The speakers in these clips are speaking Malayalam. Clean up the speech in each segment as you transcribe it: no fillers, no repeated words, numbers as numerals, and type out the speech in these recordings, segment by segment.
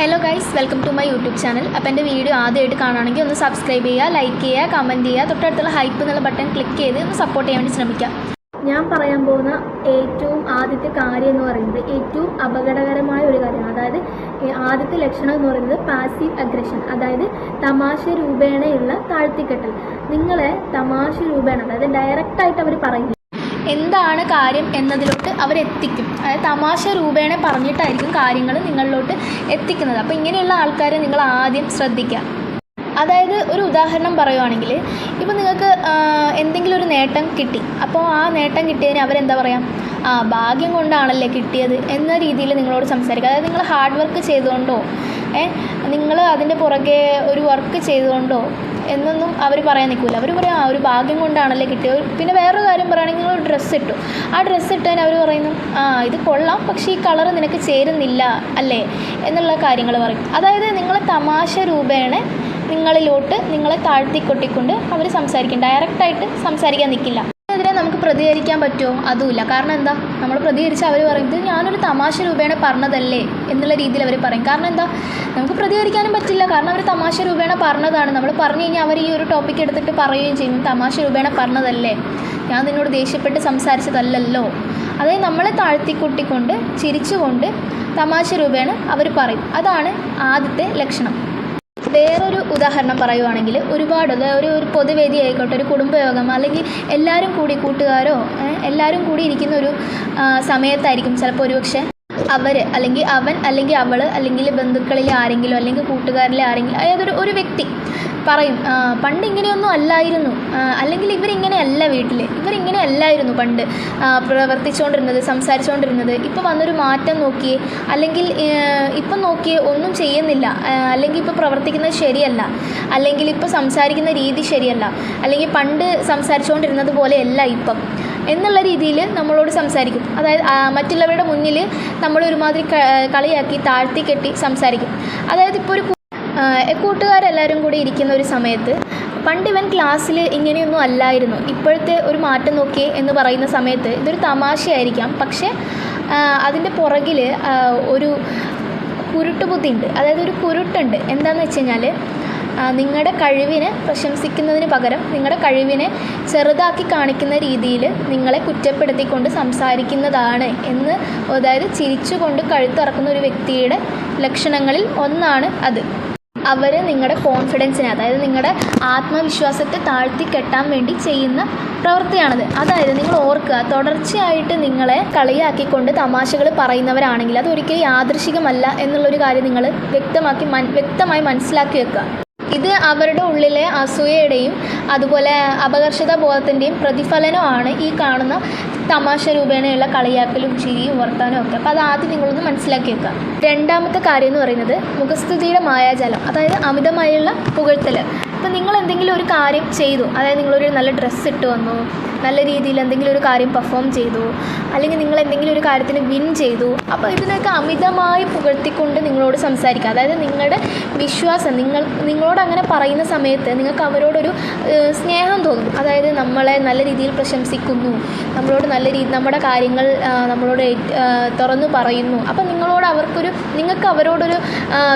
Hello guys, welcome to my YouTube channel. അപ്പോൾ എൻ്റെ വീഡിയോ ആദ്യമായിട്ട് കാണുകയാണെങ്കിൽ ഒന്ന് സബ്സ്ക്രൈബ് ചെയ്യുക, ലൈക്ക് ചെയ്യുക, കമൻറ്റ് ചെയ്യുക, തൊട്ടടുത്തുള്ള ഹൈപ്പ് എന്നുള്ള ബട്ടൺ ക്ലിക്ക് ചെയ്ത് ഒന്ന് സപ്പോർട്ട് ചെയ്യാൻ വേണ്ടി ശ്രമിക്കുക. ഞാൻ പറയാൻ പോകുന്ന ഏറ്റവും ആദ്യത്തെ കാര്യം എന്ന് പറയുന്നത് ഏറ്റവും അപകടകരമായ ഒരു കാര്യമാണ്. അതായത് ആദ്യത്തെ ലക്ഷണം എന്ന് പറയുന്നത് പാസീവ് അഗ്രഷൻ, അതായത് തമാശ രൂപേണയുള്ള താഴ്ത്തിക്കെട്ടൽ. നിങ്ങളെ തമാശ രൂപേണ, അതായത് ഡയറക്റ്റായിട്ട് അവർ പറയില്ല, എന്താണ് കാര്യം എന്നതിലോട്ട് അവരെത്തിക്കും. അതായത് തമാശ രൂപേണ പറഞ്ഞിട്ടായിരിക്കും കാര്യങ്ങൾ നിങ്ങളിലോട്ട് എത്തിക്കുന്നത്. അപ്പോൾ ഇങ്ങനെയുള്ള ആൾക്കാരെ നിങ്ങൾ ആദ്യം ശ്രദ്ധിക്കുക. അതായത് ഒരു ഉദാഹരണം പറയുവാണെങ്കിൽ, ഇപ്പോൾ നിങ്ങൾക്ക് എന്തെങ്കിലും ഒരു നേട്ടം കിട്ടി. അപ്പോൾ ആ നേട്ടം കിട്ടിയതിന് അവരെന്താ പറയുക, ഭാഗ്യം കൊണ്ടാണല്ലേ കിട്ടിയത് എന്ന രീതിയിൽ നിങ്ങളോട് സംസാരിക്കുക. അതായത് നിങ്ങൾ ഹാർഡ് വർക്ക് ചെയ്തുകൊണ്ടോ നിങ്ങൾ അതിൻ്റെ പുറകെ ഒരു വർക്ക് ചെയ്തുകൊണ്ടോ എന്നൊന്നും അവർ പറയാൻ നിൽക്കില്ല. അവർ പറയാം ഒരു ഭാഗ്യം കൊണ്ടാണല്ലേ കിട്ടിയത്. പിന്നെ വേറൊരു കാര്യം പറയുകയാണെങ്കിൽ നിങ്ങൾ ഒരു ഡ്രസ്സ് ഇട്ടു, ആ ഡ്രസ്സ് ഇട്ടതിന് അവർ പറയുന്നു ഇത് കൊള്ളാം, പക്ഷേ ഈ കളറ് നിനക്ക് ചേരുന്നില്ല അല്ലേ എന്നുള്ള കാര്യങ്ങൾ പറയും. അതായത് നിങ്ങൾ തമാശ രൂപേണ നിങ്ങളിലോട്ട് നിങ്ങളെ താഴ്ത്തിക്കൊട്ടിക്കൊണ്ട് അവർ സംസാരിക്കും. ഡയറക്റ്റായിട്ട് സംസാരിക്കാൻ നിൽക്കില്ല. അതിനെതിരെ നമുക്ക് പ്രതികരിക്കാൻ പറ്റുമോ? അതുമില്ല. കാരണം എന്താ, നമ്മൾ പ്രതികരിച്ച് അവർ പറയുന്നത് ഞാനൊരു തമാശ രൂപേണ പറഞ്ഞതല്ലേ എന്നുള്ള രീതിയിൽ അവർ പറയും. കാരണം എന്താ, നമുക്ക് പ്രതികരിക്കാനും പറ്റില്ല. കാരണം അവർ തമാശ രൂപേണ പറഞ്ഞതാണ്. നമ്മൾ പറഞ്ഞു കഴിഞ്ഞാൽ അവർ ഈ ഒരു ടോപ്പിക്ക് എടുത്തിട്ട് പറയുകയും ചെയ്യും, തമാശ രൂപേണ പറഞ്ഞതല്ലേ, ഞാൻ നിന്നോട് ദേഷ്യപ്പെട്ട് സംസാരിച്ചതല്ലല്ലോ. അതായത് നമ്മളെ താഴ്ത്തിക്കൊട്ടിക്കൊണ്ട് ചിരിച്ചുകൊണ്ട് തമാശ രൂപേണ അവർ പറയും. അതാണ് ആദ്യത്തെ ലക്ഷണം. വേറൊരു ഉദാഹരണം പറയുവാണെങ്കിൽ, ഒരുപാട് ഒരു പൊതുവേദി ആയിക്കോട്ടെ, ഒരു കുടുംബയോഗം, അല്ലെങ്കിൽ എല്ലാവരും കൂടി കൂട്ടുകാരോ എല്ലാവരും കൂടി ഇരിക്കുന്ന ഒരു സമയത്തായിരിക്കും ചിലപ്പോൾ ഒരുപക്ഷെ അവർ അല്ലെങ്കിൽ അവൻ അല്ലെങ്കിൽ അവൾ അല്ലെങ്കിൽ ബന്ധുക്കളിൽ ആരെങ്കിലും അല്ലെങ്കിൽ കൂട്ടുകാരിലെ ആരെങ്കിലും, അതായത് ഒരു വ്യക്തി പറയും പണ്ട് ഇങ്ങനെയൊന്നും അല്ലായിരുന്നു, അല്ലെങ്കിൽ ഇവരിങ്ങനെ അല്ല, ഇവരിങ്ങനെ അല്ലായിരുന്നു പണ്ട് പ്രവർത്തിച്ചുകൊണ്ടിരുന്നത്, സംസാരിച്ചുകൊണ്ടിരുന്നത്, ഇപ്പോൾ വന്നൊരു മാറ്റം നോക്കിയേ, അല്ലെങ്കിൽ ഇപ്പം നോക്കിയേ ഒന്നും ചെയ്യുന്നില്ല, അല്ലെങ്കിൽ ഇപ്പോൾ പ്രവർത്തിക്കുന്നത് ശരിയല്ല, അല്ലെങ്കിൽ ഇപ്പോൾ സംസാരിക്കുന്ന രീതി ശരിയല്ല, അല്ലെങ്കിൽ പണ്ട് സംസാരിച്ചുകൊണ്ടിരുന്നത് പോലെയല്ല ഇപ്പം എന്നുള്ള രീതിയിൽ നമ്മളോട് സംസാരിക്കും. അതായത് മറ്റുള്ളവരുടെ മുന്നിൽ നമ്മൾ ഒരുമാതിരി കളിയാക്കി താഴ്ത്തി കെട്ടി സംസാരിക്കും. അതായത് ഇപ്പോൾ ഒരു കൂട്ടുകാരെല്ലാവരും കൂടി ഇരിക്കുന്ന ഒരു സമയത്ത് പണ്ട് ഇവൻ ക്ലാസ്സിൽ ഇങ്ങനെയൊന്നും അല്ലായിരുന്നു, ഇപ്പോഴത്തെ ഒരു മാറ്റം നോക്കിയേ എന്ന് പറയുന്ന സമയത്ത് ഇതൊരു തമാശയായിരിക്കാം, പക്ഷേ അതിൻ്റെ പുറകിൽ ഒരു കുരുട്ടുബുദ്ധിയുണ്ട്. അതായത് ഒരു കുരുട്ടുണ്ട്. എന്താണെന്ന് വെച്ച് കഴിഞ്ഞാൽ, നിങ്ങളുടെ കഴിവിനെ പ്രശംസിക്കുന്നതിന് പകരം നിങ്ങളുടെ കഴിവിനെ ചെറുതാക്കി കാണിക്കുന്ന രീതിയിൽ നിങ്ങളെ കുറ്റപ്പെടുത്തിക്കൊണ്ട് സംസാരിക്കുന്നതാണ് എന്ന്, അതായത് ചിരിച്ചുകൊണ്ട് കഴുത്തിറക്കുന്ന ഒരു വ്യക്തിയുടെ ലക്ഷണങ്ങളിൽ ഒന്നാണ് അത്. അവർ നിങ്ങളുടെ കോൺഫിഡൻസിനെ, അതായത് നിങ്ങളുടെ ആത്മവിശ്വാസത്തെ താഴ്ത്തി കെട്ടാൻ വേണ്ടി ചെയ്യുന്ന പ്രവൃത്തിയാണത്. അതായത് നിങ്ങൾ ഓർക്കുക, തുടർച്ചയായിട്ട് നിങ്ങളെ കളിയാക്കിക്കൊണ്ട് തമാശകൾ പറയുന്നവരാണെങ്കിൽ അതൊരിക്കലും യാദൃശികമല്ല എന്നുള്ളൊരു കാര്യം നിങ്ങൾ വ്യക്തമായി മനസ്സിലാക്കി വെക്കുക. ഇത് അവരുടെ ഉള്ളിലെ അസൂയയുടെയും അതുപോലെ അപകർഷത ബോധത്തിൻ്റെയും പ്രതിഫലനമാണ് ഈ കാണുന്ന തമാശ രൂപേണയുള്ള കളിയാക്കലും ചിരിയും വർത്താനവും ഒക്കെ. അപ്പോൾ അത് ആദ്യം നിങ്ങളൊന്ന് മനസ്സിലാക്കി വെക്കുക. രണ്ടാമത്തെ കാര്യം എന്ന് പറയുന്നത് മുഖസ്തുതിയുടെ മായാജാലം, അതായത് അമിതമായുള്ള പുകഴ്ത്തൽ. ഇപ്പോൾ നിങ്ങൾ എന്തെങ്കിലും ഒരു കാര്യം ചെയ്തു, അതായത് നിങ്ങളൊരു നല്ല ഡ്രസ്സ് ഇട്ട് വന്നു, നല്ല രീതിയിൽ എന്തെങ്കിലും ഒരു കാര്യം പെർഫോം ചെയ്തു, അല്ലെങ്കിൽ നിങ്ങൾ എന്തെങ്കിലും ഒരു കാര്യത്തിന് വിൻ ചെയ്തു, അപ്പോൾ ഇതിനൊക്കെ അമിതമായി പുകഴ്ത്തിക്കൊണ്ട് നിങ്ങളോട് സംസാരിക്കുക. അതായത് നിങ്ങളുടെ വിശ്വാസം, നിങ്ങളോട് അങ്ങനെ പറയുന്ന സമയത്ത് നിങ്ങൾക്ക് അവരോടൊരു സ്നേഹം തോന്നും. അതായത് നമ്മളെ നല്ല രീതിയിൽ പ്രശംസിക്കുന്നു, നമ്മളോട് നമ്മുടെ കാര്യങ്ങൾ നമ്മളോട് തുറന്നു പറയുന്നു. അപ്പം നിങ്ങൾക്ക് അവരോടൊരു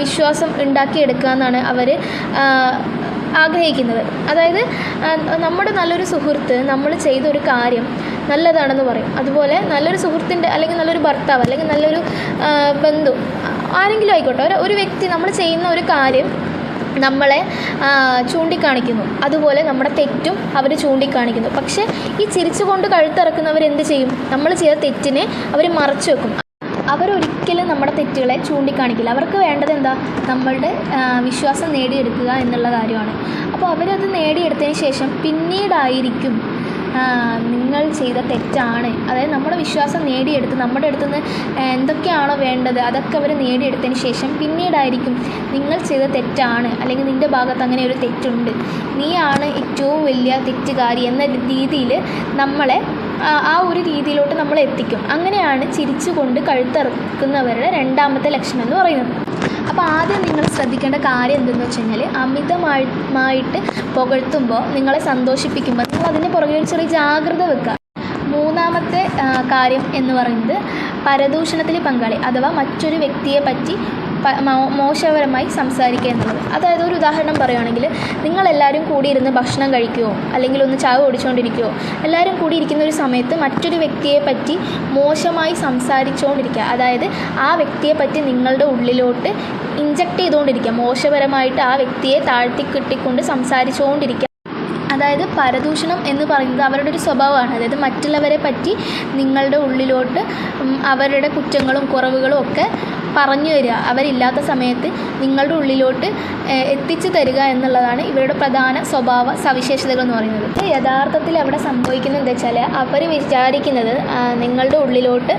വിശ്വാസം ഉണ്ടാക്കിയെടുക്കുക എന്നാണ് അവർ ആഗ്രഹിക്കുന്നത്. അതായത് നമ്മുടെ നല്ലൊരു സുഹൃത്ത് നമ്മൾ ചെയ്തൊരു കാര്യം നല്ലതാണെന്ന് പറയും. അതുപോലെ നല്ലൊരു സുഹൃത്തിൻ്റെ അല്ലെങ്കിൽ നല്ലൊരു ഭർത്താവ് അല്ലെങ്കിൽ നല്ലൊരു ബന്ധു ആരെങ്കിലും ആയിക്കോട്ടെ, ഒരു വ്യക്തി നമ്മൾ ചെയ്യുന്ന ഒരു കാര്യം നമ്മളെ ചൂണ്ടിക്കാണിക്കുന്നു, അതുപോലെ നമ്മുടെ തെറ്റും അവർ ചൂണ്ടിക്കാണിക്കുന്നു. പക്ഷേ ഈ ചിരിച്ചുകൊണ്ട് കഴുത്തിറക്കുന്നവർ എന്ത് ചെയ്യും, നമ്മൾ ചെയ്ത തെറ്റിനെ അവർ മറച്ചു വെക്കും. അവരൊരിക്കലും നമ്മുടെ തെറ്റുകളെ ചൂണ്ടിക്കാണിക്കില്ല. അവർക്ക് വേണ്ടത് എന്താ, നമ്മളുടെ വിശ്വാസം നേടിയെടുക്കുക എന്നുള്ള കാര്യമാണ്. അപ്പോൾ അവരത് നേടിയെടുത്തതിന് ശേഷം പിന്നീടായിരിക്കും നിങ്ങൾ ചെയ്ത തെറ്റാണ്, അതായത് നമ്മുടെ വിശ്വാസം നേടിയെടുത്ത് നമ്മുടെ അടുത്ത് നിന്ന് എന്തൊക്കെയാണോ വേണ്ടത് അതൊക്കെ അവർ നേടിയെടുത്തതിന് ശേഷം പിന്നീടായിരിക്കും നിങ്ങൾ ചെയ്ത തെറ്റാണ്, അല്ലെങ്കിൽ നിൻ്റെ ഭാഗത്ത് അങ്ങനെ ഒരു തെറ്റുണ്ട്, നീയാണ് ഏറ്റവും വലിയ തെറ്റുകാരി എന്ന രീതിയിൽ നമ്മളെ ആ ഒരു രീതിയിലോട്ട് നമ്മൾ എത്തിക്കും. അങ്ങനെയാണ് ചിരിച്ചുകൊണ്ട് കഴുത്തിറക്കുന്നവരുടെ രണ്ടാമത്തെ ലക്ഷണം എന്ന് പറയുന്നത്. അപ്പോൾ ആദ്യം നിങ്ങൾ ശ്രദ്ധിക്കേണ്ട കാര്യം എന്തെന്ന് വെച്ച് കഴിഞ്ഞാൽ, അമിതമായിട്ട് പുകഴ്ത്തുമ്പോൾ, നിങ്ങളെ സന്തോഷിപ്പിക്കുമ്പോൾ നിങ്ങൾ അതിൻ്റെ പുറകെ ഒരു ചെറിയ ജാഗ്രത വെക്കുക. മൂന്നാമത്തെ കാര്യം എന്ന് പറയുന്നത് പരദൂഷണത്തിൽ പങ്കാളി, അഥവാ മറ്റൊരു വ്യക്തിയെ പറ്റി മോശപരമായി സംസാരിക്കുക എന്നുള്ളത്. അതായത് ഒരു ഉദാഹരണം പറയുകയാണെങ്കിൽ, നിങ്ങളെല്ലാവരും കൂടി ഇരുന്ന് ഭക്ഷണം കഴിക്കുകയോ അല്ലെങ്കിൽ ഒന്ന് ചായ കുടിച്ചുകൊണ്ടിരിക്കുകയോ എല്ലാവരും കൂടി ഇരിക്കുന്ന ഒരു സമയത്ത് മറ്റൊരു വ്യക്തിയെ പറ്റി മോശമായി സംസാരിച്ചുകൊണ്ടിരിക്കുക. അതായത് ആ വ്യക്തിയെ പറ്റി നിങ്ങളുടെ ഉള്ളിലോട്ട് ഇഞ്ചക്ട് ചെയ്തുകൊണ്ടിരിക്കുക, മോശപരമായിട്ട് ആ വ്യക്തിയെ താഴ്ത്തിക്കെട്ടിക്കൊണ്ട് സംസാരിച്ചുകൊണ്ടിരിക്കുക. അതായത് പരദൂഷണം എന്ന് പറയുന്നത് അവരുടെ ഒരു സ്വഭാവമാണ്. അതായത് മറ്റുള്ളവരെ പറ്റി നിങ്ങളുടെ ഉള്ളിലോട്ട് അവരുടെ കുറ്റങ്ങളും കുറവുകളും ഒക്കെ പറഞ്ഞു തരിക, അവരില്ലാത്ത സമയത്ത് നിങ്ങളുടെ ഉള്ളിലോട്ട് എത്തിച്ചു തരിക എന്നുള്ളതാണ് ഇവരുടെ പ്രധാന സ്വഭാവ സവിശേഷതകൾ എന്ന് പറയുന്നത്. യഥാർത്ഥത്തിൽ അവിടെ സംഭവിക്കുന്നത് എന്താ വെച്ചാൽ, അവർ വിചാരിക്കുന്നത് നിങ്ങളുടെ ഉള്ളിലോട്ട്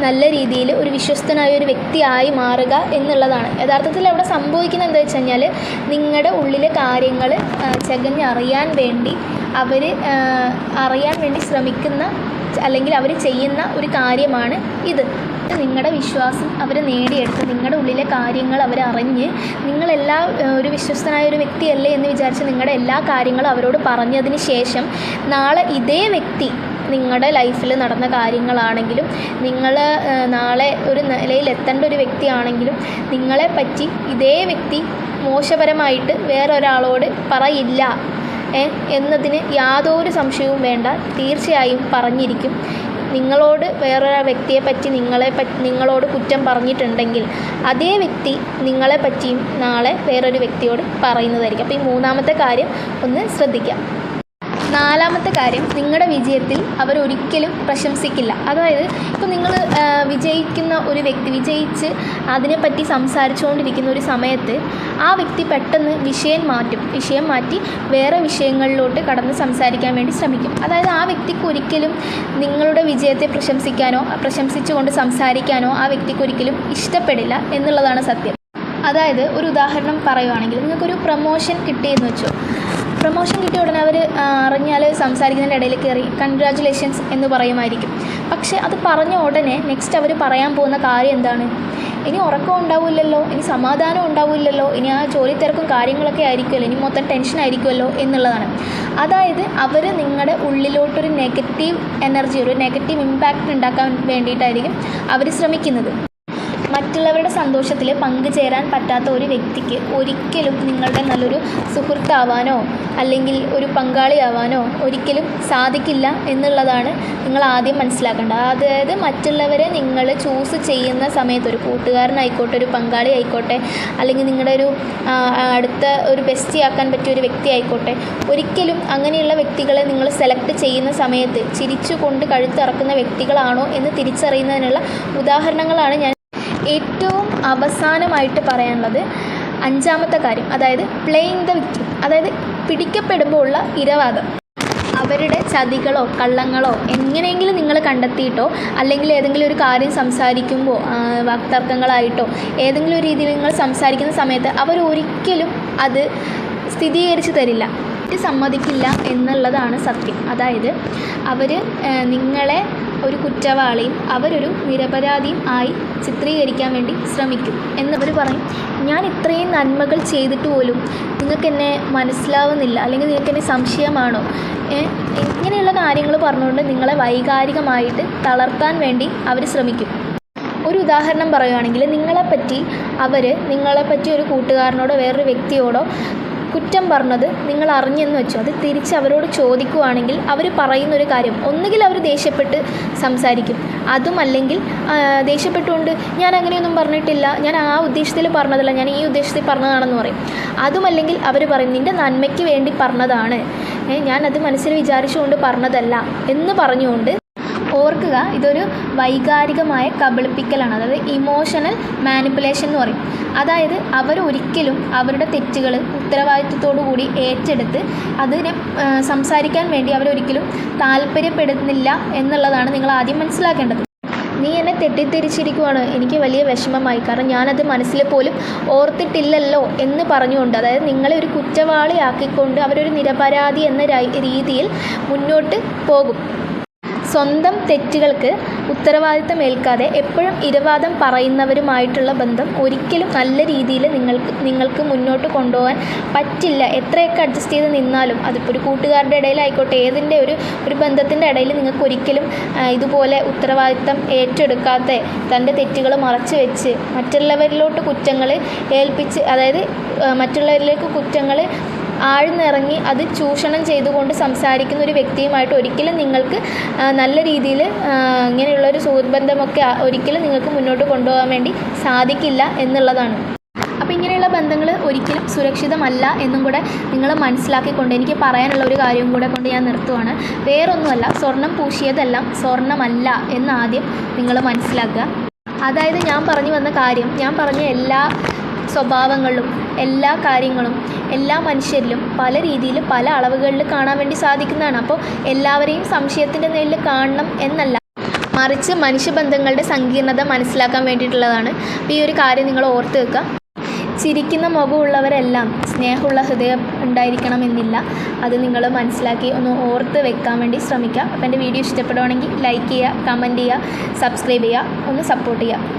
നല്ല രീതിയിൽ ഒരു വിശ്വസ്തനായ ഒരു വ്യക്തിയായി മാറുക എന്നുള്ളതാണ്. യഥാർത്ഥത്തിൽ അവിടെ സംഭവിക്കുന്നത് എന്താ വെച്ച് കഴിഞ്ഞാൽ, നിങ്ങളുടെ ഉള്ളിലെ കാര്യങ്ങൾ ചകഞ്ഞറിയാൻ വേണ്ടി അറിയാൻ വേണ്ടി ശ്രമിക്കുന്ന അല്ലെങ്കിൽ അവർ ചെയ്യുന്ന ഒരു കാര്യമാണ് ഇത്. നിങ്ങളുടെ വിശ്വാസം അവർ നേടിയെടുത്ത് നിങ്ങളുടെ ഉള്ളിലെ കാര്യങ്ങൾ അവരറിഞ്ഞ് ഒരു വിശ്വസ്തനായ ഒരു വ്യക്തിയല്ലേ എന്ന് വിചാരിച്ച് നിങ്ങളുടെ എല്ലാ കാര്യങ്ങളും അവരോട് പറഞ്ഞതിന് ശേഷം നാളെ ഇതേ വ്യക്തി നിങ്ങളുടെ ലൈഫിൽ നടന്ന കാര്യങ്ങളാണെങ്കിലും നിങ്ങൾ നാളെ ഒരു നിലയിൽ എത്തേണ്ട ഒരു വ്യക്തിയാണെങ്കിലും നിങ്ങളെ പറ്റി ഇതേ വ്യക്തി മോശപരമായിട്ട് വേറൊരാളോട് പറയില്ല എന്നതിന് യാതൊരു സംശയവും വേണ്ട. തീർച്ചയായും പറഞ്ഞിരിക്കും. നിങ്ങളോട് വേറൊരു വ്യക്തിയെപ്പറ്റി നിങ്ങളോട് കുറ്റം പറഞ്ഞിട്ടുണ്ടെങ്കിൽ അതേ വ്യക്തി നിങ്ങളെപ്പറ്റിയും നാളെ വേറൊരു വ്യക്തിയോട് പറയുന്നതായിരിക്കും. അപ്പോൾ ഈ മൂന്നാമത്തെ കാര്യം ഒന്ന് ശ്രദ്ധിക്കാം. നാലാമത്തെ കാര്യം, നിങ്ങളുടെ വിജയത്തിൽ അവരൊരിക്കലും പ്രശംസിക്കില്ല. അതായത് ഇപ്പോൾ നിങ്ങൾ വിജയിക്കുന്ന ഒരു വ്യക്തി വിജയിച്ച് അതിനെപ്പറ്റി സംസാരിച്ചുകൊണ്ടിരിക്കുന്ന ഒരു സമയത്ത് ആ വ്യക്തി പെട്ടെന്ന് വിഷയം മാറ്റി വേറെ വിഷയങ്ങളിലോട്ട് കടന്ന് സംസാരിക്കാൻ വേണ്ടി ശ്രമിക്കും. അതായത് ആ വ്യക്തിക്ക് ഒരിക്കലും നിങ്ങളുടെ വിജയത്തെ പ്രശംസിച്ചുകൊണ്ട് സംസാരിക്കാനോ ആ വ്യക്തിക്ക് ഒരിക്കലും ഇഷ്ടപ്പെടില്ല എന്നുള്ളതാണ് സത്യം. അതായത് ഒരു ഉദാഹരണം പറയുകയാണെങ്കിൽ, നിങ്ങൾക്കൊരു പ്രൊമോഷൻ കിട്ടിയെന്ന് വെച്ചോ. പ്രൊമോഷൻ കിട്ടിയ ഉടനെ അവർ അറിഞ്ഞാൽ സംസാരിക്കുന്നതിൻ്റെ ഇടയിൽ കയറി കൺഗ്രാജുലേഷൻസ് എന്ന് പറയുമായിരിക്കും. പക്ഷേ അത് പറഞ്ഞ ഉടനെ നെക്സ്റ്റ് അവർ പറയാൻ പോകുന്ന കാര്യം എന്താണ്? ഇനി ഉറക്കം ഉണ്ടാവില്ലല്ലോ, ഇനി സമാധാനം ഉണ്ടാവില്ലല്ലോ, ഇനി ആ ജോലി തിരക്കും കാര്യങ്ങളൊക്കെ ആയിരിക്കുമല്ലോ, ഇനി മൊത്തം ടെൻഷൻ ആയിരിക്കുമല്ലോ എന്നുള്ളതാണ്. അതായത് അവർ നിങ്ങളുടെ ഉള്ളിലോട്ടൊരു നെഗറ്റീവ് എനർജി, ഒരു നെഗറ്റീവ് ഇമ്പാക്റ്റ് ഉണ്ടാക്കാൻ വേണ്ടിയിട്ടായിരിക്കും അവർ ശ്രമിക്കുന്നത്. മറ്റുള്ളവരുടെ സന്തോഷത്തിൽ പങ്കുചേരാൻ പറ്റാത്ത ഒരു വ്യക്തിക്ക് ഒരിക്കലും നിങ്ങളുടെ നല്ലൊരു സുഹൃത്താവാനോ അല്ലെങ്കിൽ ഒരു പങ്കാളിയാവാനോ ഒരിക്കലും സാധിക്കില്ല എന്നുള്ളതാണ് നിങ്ങൾ ആദ്യം മനസ്സിലാക്കേണ്ടത്. അതായത് മറ്റുള്ളവരെ നിങ്ങൾ ചൂസ് ചെയ്യുന്ന സമയത്ത്, ഒരു കൂട്ടുകാരനായിക്കോട്ടെ, ഒരു പങ്കാളി ആയിക്കോട്ടെ, അല്ലെങ്കിൽ നിങ്ങളുടെ ഒരു അടുത്ത ഒരു ബെസ്റ്റി ആക്കാൻ പറ്റിയ ഒരു വ്യക്തി ആയിക്കോട്ടെ, ഒരിക്കലും അങ്ങനെയുള്ള വ്യക്തികളെ നിങ്ങൾ സെലക്ട് ചെയ്യുന്ന സമയത്ത് ചിരിച്ചുകൊണ്ട് കഴുത്തിറക്കുന്ന വ്യക്തികളാണോ എന്ന് തിരിച്ചറിയുന്നതിനുള്ള ഉദാഹരണങ്ങളാണ് ഞാൻ ഏറ്റവും അവസാനമായിട്ട് പറയാനുള്ളത്. അഞ്ചാമത്തെ കാര്യം, അതായത് പ്ലേയിങ് ദ വിക്ടിം, അതായത് പിടിക്കപ്പെടുമ്പോൾ ഉള്ള ഇരവാദം. അവരുടെ ചതികളോ കള്ളങ്ങളോ എങ്ങനെയെങ്കിലും നിങ്ങൾ കണ്ടെത്തിയിട്ടോ അല്ലെങ്കിൽ ഏതെങ്കിലും ഒരു കാര്യം സംസാരിക്കുമ്പോൾ വാക്തർക്കങ്ങളായിട്ടോ ഏതെങ്കിലും ഒരു രീതിയിൽ നിങ്ങൾ സംസാരിക്കുന്ന സമയത്ത് അവരൊരിക്കലും അത് സ്ഥിരീകരിച്ച് തരില്ല, സമ്മതിക്കില്ല എന്നുള്ളതാണ് സത്യം. അതായത് അവർ നിങ്ങളെ ഒരു കുറ്റവാളിയും അവരൊരു നിരപരാധിയും ആയി ചിത്രീകരിക്കാൻ വേണ്ടി ശ്രമിക്കും. എന്നവർ പറയും, ഞാൻ ഇത്രയും നന്മകൾ ചെയ്തിട്ട് പോലും നിങ്ങൾക്കെന്നെ മനസ്സിലാവുന്നില്ല, അല്ലെങ്കിൽ നിങ്ങൾക്കെന്നെ സംശയമാണോ, ഇങ്ങനെയുള്ള കാര്യങ്ങൾ പറഞ്ഞുകൊണ്ട് നിങ്ങളെ വൈകാരികമായിട്ട് തളർത്താൻ വേണ്ടി അവർ ശ്രമിക്കും. ഒരു ഉദാഹരണം പറയുകയാണെങ്കിൽ, നിങ്ങളെപ്പറ്റി ഒരു കൂട്ടുകാരനോടോ വേറൊരു വ്യക്തിയോടോ കുറ്റം പറഞ്ഞത് നിങ്ങൾ അറിഞ്ഞെന്ന് വെച്ചോ, അത് തിരിച്ച് അവരോട് ചോദിക്കുകയാണെങ്കിൽ അവർ പറയുന്നൊരു കാര്യം, ഒന്നുകിൽ അവർ ദേഷ്യപ്പെട്ട് സംസാരിക്കും, അതുമല്ലെങ്കിൽ ദേഷ്യപ്പെട്ടുകൊണ്ട് ഞാൻ അങ്ങനെയൊന്നും പറഞ്ഞിട്ടില്ല, ഞാൻ ആ ഉദ്ദേശത്തിൽ പറഞ്ഞതല്ല, ഞാൻ ഈ ഉദ്ദേശത്തിൽ പറഞ്ഞതാണെന്ന് പറയും. അതുമല്ലെങ്കിൽ അവർ പറയും, നിൻ്റെ നന്മയ്ക്ക് വേണ്ടി പറഞ്ഞതാണ്, ഞാനത് മനസ്സിൽ വിചാരിച്ചുകൊണ്ട് പറഞ്ഞതല്ല എന്ന് പറഞ്ഞുകൊണ്ട്. ഓർക്കുക, ഇതൊരു വൈകാരികമായ കബളിപ്പിക്കലാണ്, അതായത് ഇമോഷണൽ മാനിപ്പുലേഷൻ എന്ന് പറയും. അതായത് അവരൊരിക്കലും അവരുടെ തെറ്റുകൾ ഉത്തരവാദിത്വത്തോടു കൂടി ഏറ്റെടുത്ത് അതിനെ സംസാരിക്കാൻ വേണ്ടി അവരൊരിക്കലും താല്പര്യപ്പെടുന്നില്ല എന്നുള്ളതാണ് നിങ്ങൾ ആദ്യം മനസ്സിലാക്കേണ്ടത്. നീ എന്നെ തെറ്റിദ്ധരിച്ചിരിക്കുവാണ്, എനിക്ക് വലിയ വിഷമമായി, കാരണം ഞാനത് മനസ്സിൽ പോലും ഓർത്തിട്ടില്ലല്ലോ എന്ന് പറഞ്ഞുകൊണ്ട്, അതായത് നിങ്ങളെ ഒരു കുറ്റവാളിയാക്കിക്കൊണ്ട് അവരൊരു നിരപരാധി എന്ന രീതിയിൽ മുന്നോട്ട് പോകും. സ്വന്തം തെറ്റുകൾക്ക് ഉത്തരവാദിത്തം ഏൽക്കാതെ എപ്പോഴും ഇരവാദം പറയുന്നവരുമായിട്ടുള്ള ബന്ധം ഒരിക്കലും നല്ല രീതിയിൽ നിങ്ങൾക്ക് മുന്നോട്ട് കൊണ്ടുപോകാൻ പറ്റില്ല. എത്രയൊക്കെ അഡ്ജസ്റ്റ് ചെയ്ത് നിന്നാലും അതിപ്പോൾ ഒരു കൂട്ടുകാരുടെ ഇടയിലായിക്കോട്ടെ, ഏതിൻ്റെ ഒരു ബന്ധത്തിൻ്റെ ഇടയിൽ നിങ്ങൾക്ക് ഒരിക്കലും ഇതുപോലെ ഉത്തരവാദിത്തം ഏറ്റെടുക്കാതെ തൻ്റെ തെറ്റുകൾ മറച്ചു വെച്ച് മറ്റുള്ളവരിലോട്ട് കുറ്റങ്ങൾ ഏൽപ്പിച്ച്, അതായത് മറ്റുള്ളവരിലേക്ക് കുറ്റങ്ങൾ ആഴ്ന്നിറങ്ങി അത് ചൂഷണം ചെയ്തുകൊണ്ട് സംസാരിക്കുന്ന ഒരു വ്യക്തിയുമായിട്ട് ഒരിക്കലും നിങ്ങൾക്ക് നല്ല രീതിയിൽ ഇങ്ങനെയുള്ളൊരു സുഹൃത്ത് ബന്ധമൊക്കെ ഒരിക്കലും നിങ്ങൾക്ക് മുന്നോട്ട് കൊണ്ടുപോകാൻ വേണ്ടി സാധിക്കില്ല എന്നുള്ളതാണ്. അപ്പോൾ ഇങ്ങനെയുള്ള ബന്ധങ്ങൾ ഒരിക്കലും സുരക്ഷിതമല്ല എന്നും കൂടെ നിങ്ങൾ മനസ്സിലാക്കിക്കൊണ്ട് എനിക്ക് പറയാനുള്ള ഒരു കാര്യം കൂടെ കൊണ്ട് ഞാൻ നിർത്തുവാണ്. വേറൊന്നുമല്ല, സ്വർണം പൂശിയതെല്ലാം സ്വർണ്ണമല്ല എന്നാദ്യം നിങ്ങൾ മനസ്സിലാക്കുക. അതായത് ഞാൻ പറഞ്ഞു വന്ന കാര്യം, ഞാൻ പറഞ്ഞ എല്ലാ സ്വഭാവങ്ങളിലും എല്ലാ കാര്യങ്ങളും എല്ലാ മനുഷ്യരിലും പല രീതിയിൽ പല അളവുകളിൽ കാണാൻ വേണ്ടി സാധിക്കുന്നതാണ്. അപ്പോൾ എല്ലാവരെയും സംശയത്തിൻ്റെ നിഴലിൽ കാണണം എന്നല്ല, മറിച്ച് മനുഷ്യബന്ധങ്ങളുടെ സങ്കീർണത മനസ്സിലാക്കാൻ വേണ്ടിയിട്ടുള്ളതാണ്. അപ്പോൾ ഈ ഒരു കാര്യം നിങ്ങൾ ഓർത്ത് വെക്കുക. ചിരിക്കുന്ന മുഖമുള്ളവരെല്ലാം സ്നേഹമുള്ള ഹൃദയം ഉണ്ടായിരിക്കണമെന്നില്ല. അത് നിങ്ങൾ മനസ്സിലാക്കി ഒന്ന് ഓർത്ത് വെക്കാൻ വേണ്ടി ശ്രമിക്കുക. അപ്പോൾ എൻ്റെ വീഡിയോ ഇഷ്ടപ്പെടുവാണെങ്കിൽ ലൈക്ക് ചെയ്യുക, കമൻറ്റ് ചെയ്യുക, സബ്സ്ക്രൈബ് ചെയ്യുക, ഒന്ന് സപ്പോർട്ട് ചെയ്യുക.